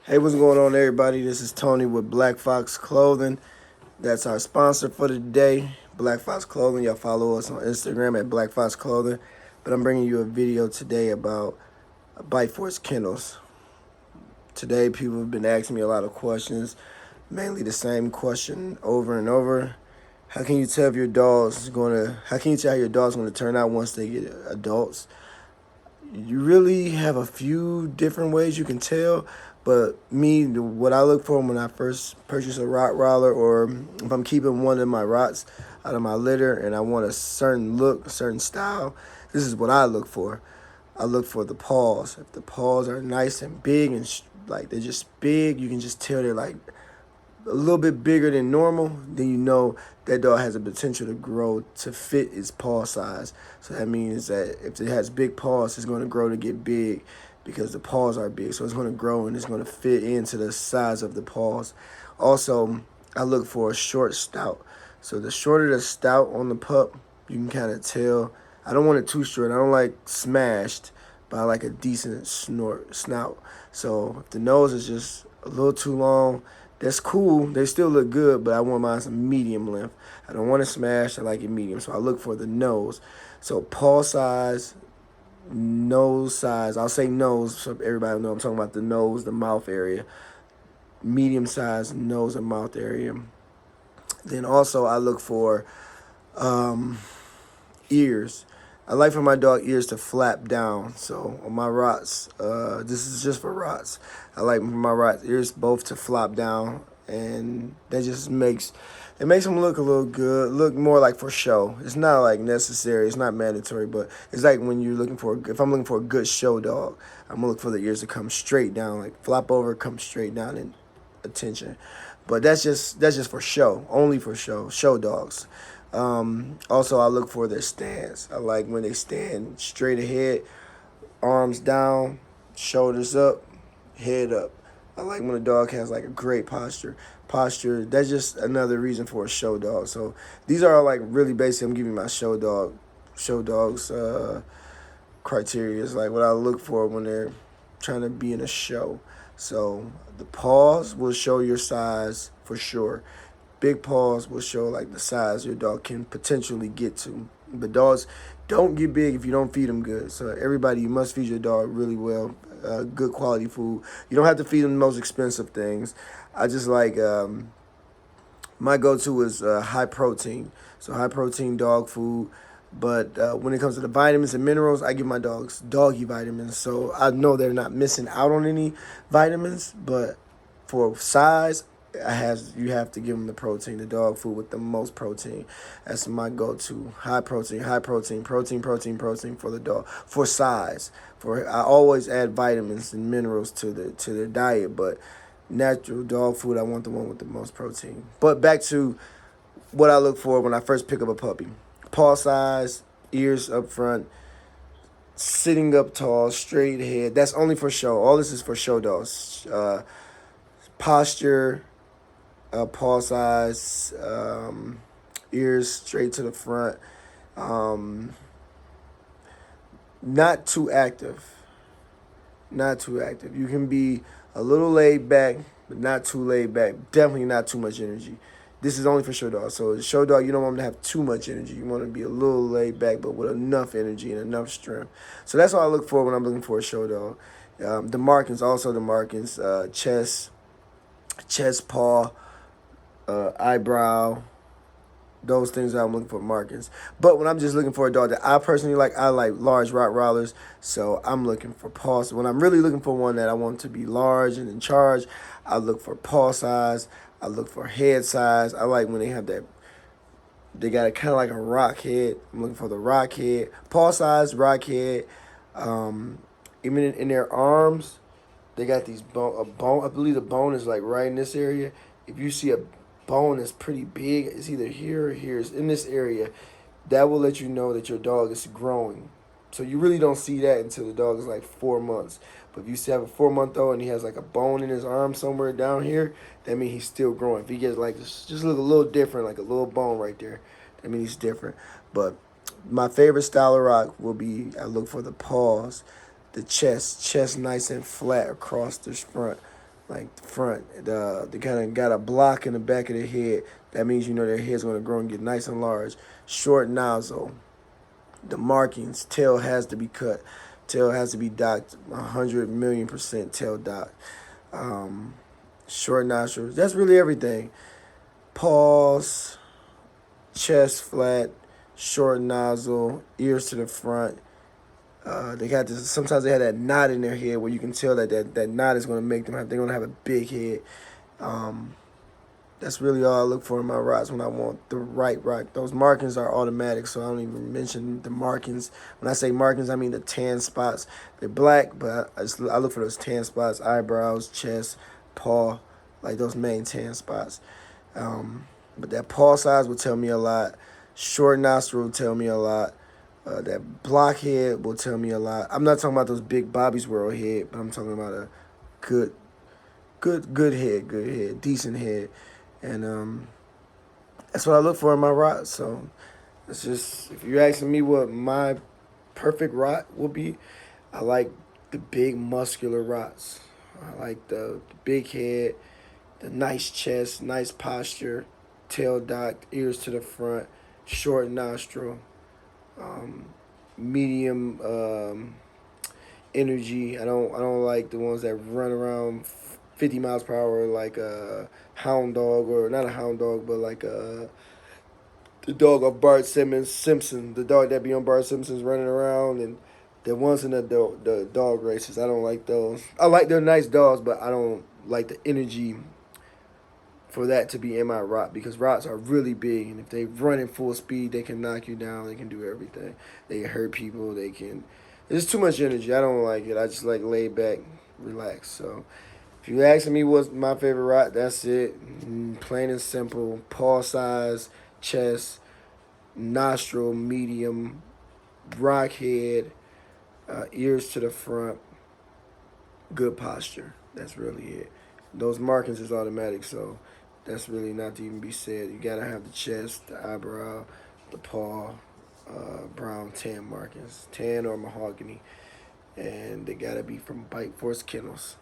Hey, what's going on, everybody? This is Tony with Black Fox Clothing. That's our sponsor for the day, Black Fox Clothing. Y'all follow us on Instagram at Black Fox Clothing. But I'm bringing you a video today about Bite Force kennels. Today, people have been asking me a lot of questions, mainly the same question over and over. How can you tell if your dog's gonna? How can you tell how your dog's gonna turn out once they get adults? You really have a few different ways you can tell, but what I look for when I first purchase a Rottweiler, or if I'm keeping one of my Rots out of my litter and I want a certain look, a certain style, this is what I look for. I look for the paws. If the paws are nice and big and like they're just big, you can just tell they're like a little bit bigger than normal, then you know that dog has a potential to grow to fit its paw size. So that means that if it has big paws, it's going to grow to get big because the paws are big. So it's going to grow and it's going to fit into the size of the paws. Also, I look for a short snout. So the shorter the snout on the pup, you can kind of tell. I don't want it too short. I don't like smashed, but I like a decent snout. So if the nose is just a little too long, that's cool. They still look good, but I want mine some medium length. I don't want it smashed. I like it medium. So I look for the nose. So paw size, nose size. I'll say nose so everybody know I'm talking about the nose, the mouth area. Medium size nose and mouth area. Then also I look for ears. I like for my dog ears to flap down. So on my Rots, this is just for Rots. I like my Rots ears both to flop down, and that just makes them look a little good, look more like for show. It's not like necessary, it's not mandatory, but it's like when you're looking for, if I'm looking for a good show dog, I'm gonna look for the ears to come straight down, like flop over, come straight down in attention. But that's just for show, only for show dogs. Also, I look for their stance. I like when they stand straight ahead, arms down, shoulders up, head up. I like when a dog has like a great posture. That's just another reason for a show dog. So these are all like really basic. I'm giving my show dogs criteria. Is like what I look for when they're trying to be in a show. So the paws will show your size for sure. Big paws will show like the size your dog can potentially get to. But dogs don't get big if you don't feed them good. So everybody, you must feed your dog really well, good quality food. You don't have to feed them the most expensive things. I just like my go-to is high protein. So high protein dog food. But when it comes to the vitamins and minerals, I give my dogs doggy vitamins. So I know they're not missing out on any vitamins. But for size, you have to give them the protein, the dog food with the most protein. That's my go-to. High protein, protein for the dog. For size, I always add vitamins and minerals to their diet, but natural dog food, I want the one with the most protein. But back to what I look for when I first pick up a puppy: paw size, ears up front, sitting up tall, straight head. That's only for show. All this is for show dogs. Posture, paw size, ears straight to the front. Not too active. Not too active. You can be a little laid back, but not too laid back. Definitely not too much energy. This is only for show dog. So a show dog, you don't want them to have too much energy. You want to be a little laid back, but with enough energy and enough strength. So that's what I look for when I'm looking for a show dog. The markings, chest, paw, eyebrow, those things that I'm looking for markings. But when I'm just looking for a dog that I personally like, I like large Rottweilers. So I'm looking for paws. When I'm really looking for one that I want to be large and in charge, I look for paw size. I look for head size. I like when they have that, they got it kind of like a rock head. I'm looking for the rock head. Paw size, rock head. Even in their arms, they got these a bone. I believe the bone is like right in this area. If you see a bone that's pretty big, it's either here or here. It's in this area. That will let you know that your dog is growing. So you really don't see that until the dog is like 4 months. But if you have a 4-month-old and he has like a bone in his arm somewhere down here, that means he's still growing. If he gets like just look a little different, like a little bone right there, that means he's different. But my favorite style of rock will be, I look for the paws, the chest nice and flat across the front, like the front. They kind of got a block in the back of their head. That means you know their head's going to grow and get nice and large. Short nozzle. The markings. Tail has to be cut. Tail has to be docked 100,000,000% tail docked. Um, Short nostrils. That's really everything. Paws, chest flat, short nozzle, ears to the front. They got this. Sometimes they have that knot in their head where you can tell that knot is going to make them have. They're going to have a big head. Um, that's really all I look for in my rocks when I want the right rock. Those markings are automatic, so I don't even mention the markings. When I say markings, I mean the tan spots. They're black, but I look for those tan spots: eyebrows, chest, paw, like those main tan spots. But that paw size will tell me a lot. Short nostril will tell me a lot. That blockhead will tell me a lot. I'm not talking about those big Bobby's World head, but I'm talking about a good, good head, decent head, and that's what I look for in my rot. So it's just if you're asking me what my perfect rot will be, I like the big muscular rots. I like the big head, the nice chest, nice posture, tail docked, ears to the front, short nostril, um, medium energy. I don't like the ones that run around 50 miles per hour like a hound dog, or not a hound dog, but like the dog of Bart Simpson, the dog that be on Bart Simpson's running around, and the ones in the dog races. I don't like those. I like they're nice dogs, but I don't like the energy for that to be in my rot, because rots are really big, and if they run in full speed, they can knock you down. They can do everything. They can hurt people. They can. It's too much energy. I don't like it. I just like lay back, relax. So if you asking me what's my favorite rot, that's it. Plain and simple. Paw size, chest, nostril, medium, rock head, ears to the front, good posture. That's really it. Those markings is automatic, so that's really not to even be said. You gotta have the chest, the eyebrow, the paw, brown tan markings, tan or mahogany, and they gotta be from Bite Force Kennels.